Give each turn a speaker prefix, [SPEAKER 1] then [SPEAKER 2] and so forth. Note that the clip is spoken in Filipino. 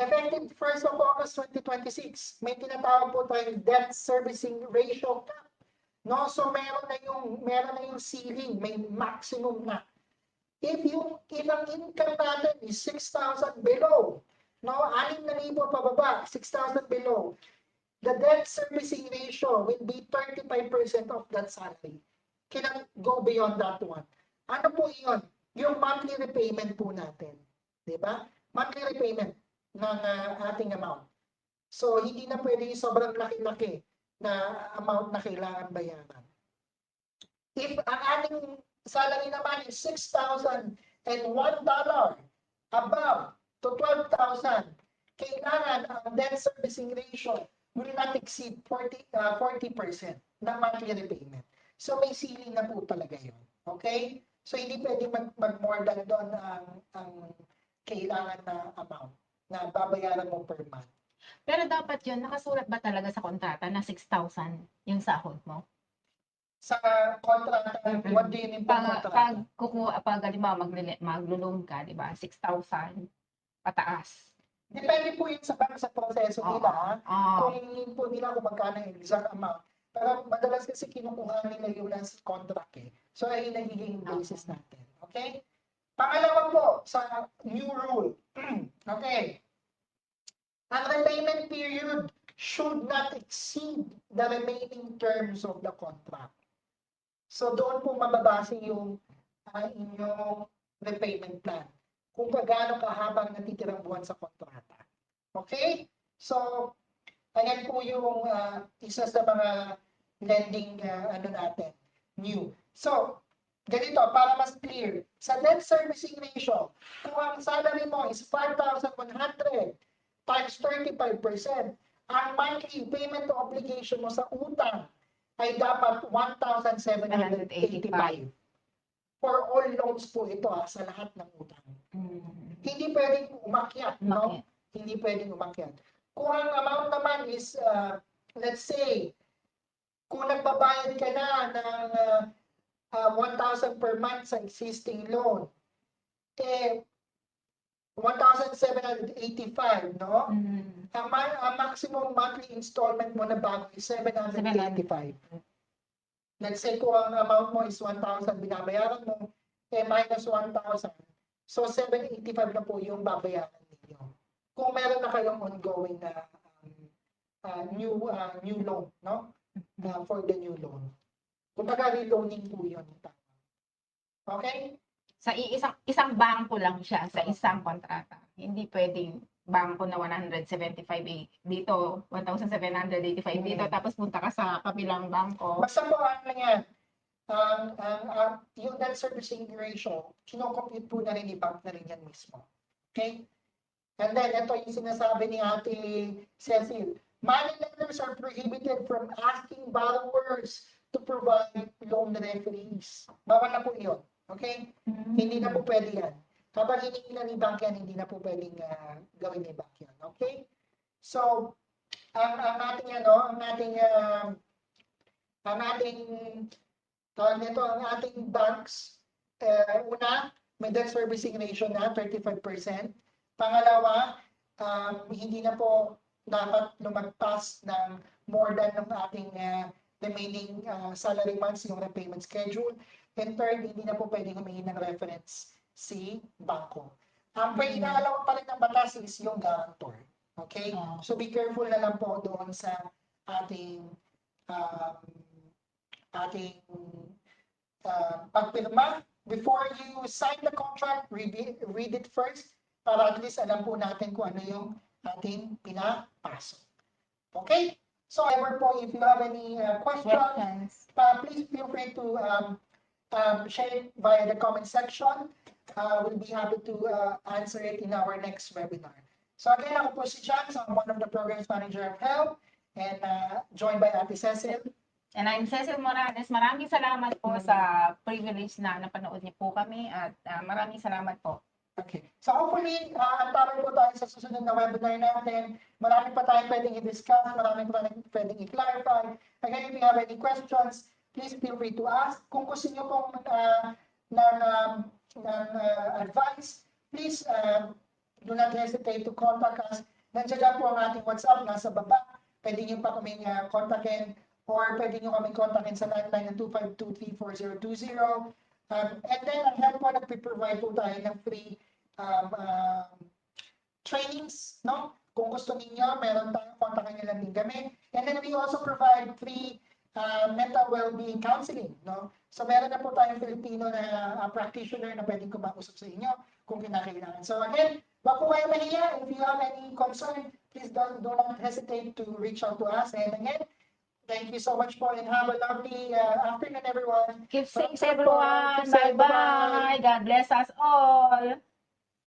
[SPEAKER 1] effective 1st of August 2026, may tinatawag po tayong debt servicing ratio cap. No? So meron na yung ceiling, may maximum na. If ang income natin is 6,000 below, no, 6,000 pababa, 6,000 below, the debt servicing ratio will be 35% of that salary. Cannot go beyond that one. Ano po yun? Yung monthly repayment po natin. Diba? Monthly repayment ng ating amount. So, hindi na pwede yung sobrang laki-laki na amount na kailangan bayaran. If ang ating salary naman is $6,001 above to 12,000, kailangan ang debt servicing ratio will not exceed 40% ng monthly repayment. So may ceiling na po talaga yun. Okay? So hindi pwede mag-more than doon ang kailangan na amount na babayaran mo per month.
[SPEAKER 2] Pero dapat yun, nakasulat ba talaga sa kontrata na 6,000 yung sahod mo?
[SPEAKER 1] Sa kontrata, what do you mean po kontrata?
[SPEAKER 2] Pag halimbawa maglo-loan ka, di ba? 6,000 pataas.
[SPEAKER 1] Depende po yun sa proseso nila. Kung hindi po nila kung magkano yung exact amount. Pero madalas kasi kinukuha nila yung last contract eh. So ay nagiging basis natin. Okay? Pangalawa po, sa new rule. Okay. Ang repayment period should not exceed the remaining terms of the contract. So doon po mababase yung inyong repayment plan. Kung gaano kahabang natitirang buwan sa kontrata. Okay? So, ayan po yung isa sa mga lending natin, new. So, ganito, para mas clear, sa debt servicing ratio, kung ang salary mo is 5,100 times 35%, ang monthly payment to obligation mo sa utang ay dapat 1,785. For all loans po ito sa lahat ng utang. Hindi pwedeng umakyat, no? Hindi pwedeng umakyat. Kung ang amount naman is, let's say, kung nagbabayad ka na ng 1,000 per month sa existing loan, 1,785, no? Ang maximum monthly installment mo na bago is 785. Let's say kung ang amount mo is 1,000, binabayaran mo, minus 1,000. So, 785 na po yung babayaran ninyo. Kung meron na kayong ongoing na new loan, no? For the new loan. Kung reloaning po yun. Okay?
[SPEAKER 2] Sa isang bangko lang siya, sa isang kontrata. Hindi pwedeng bangko na 175 dito, 1,785 dito, tapos punta ka sa kabilang bangko.
[SPEAKER 1] Basta po ano yan, yung debt servicing ratio, kinocompute po na rin ni bank na rin yan mismo. Okay? And then, ito yung sinasabi ni Ate Cecil. Money lenders are prohibited from asking borrowers to provide loan referees. Bawal na po yun. Okay? Hindi na po pwede yan. Kapag hiningi na ni bank yan, hindi na po pwedeng gawin ni bank yan. Okay? So, ang ating banks, una, may debt servicing ratio na 35%. Pangalawa, hindi na po dapat lumagpas ng more than ng ating remaining salary months, yung repayment schedule. And third, hindi na po pwedeng humingi ng reference si bangko. Ang pag-inaalaw pa rin ng batas is yung guarantor. Okay? So be careful na lang po doon sa ating pagpirma. Before you sign the contract, read it first para at least alam po natin kung ano yung ating pinapasok. Okay? So, ever po, if you have any questions, please feel free to share it via the comment section. We'll be happy to answer it in our next webinar. So again, ako po si Jans. I'm one of the Programs Manager of Help and joined by Ate Cecil.
[SPEAKER 2] And I'm Cecil Morales. Maraming salamat po sa privilege na napanood niyo po kami at maraming salamat po.
[SPEAKER 1] Okay. So hopefully, antarin po tayo sa susunod na webinar natin. Marami pa tayong pwedeng i-discuss, marami pa tayong pwedeng i-clarify. Again, if you have any questions, please feel free to ask. Kung gusto niyo pong ng advice, please do not hesitate to contact us. Nandiyan lang po ang ating WhatsApp, nasa baba. Pwede nyo pa kaming kontakin or pwede nyo kaming kontakin sa landline ng 252-34020. And then, ang help po, nagpiprovide po tayo ng free trainings, no? Kung gusto ninyo, meron tayong kontakin nyo lang din kami. And then we also provide free mental well-being counseling, no? So meron na po tayong Filipino na practitioner na pwedeng kumausap sa inyo kung kinakailangan. So again, wag po kayo mahiya. If you have any concern, please do not hesitate to reach out to us. And again, thank you so much po and have a lovely afternoon, everyone.
[SPEAKER 2] Keep safe,
[SPEAKER 1] Keep safe po.
[SPEAKER 2] everyone.
[SPEAKER 1] Keep safe. Bye-bye.
[SPEAKER 2] Bye-bye. God bless us all.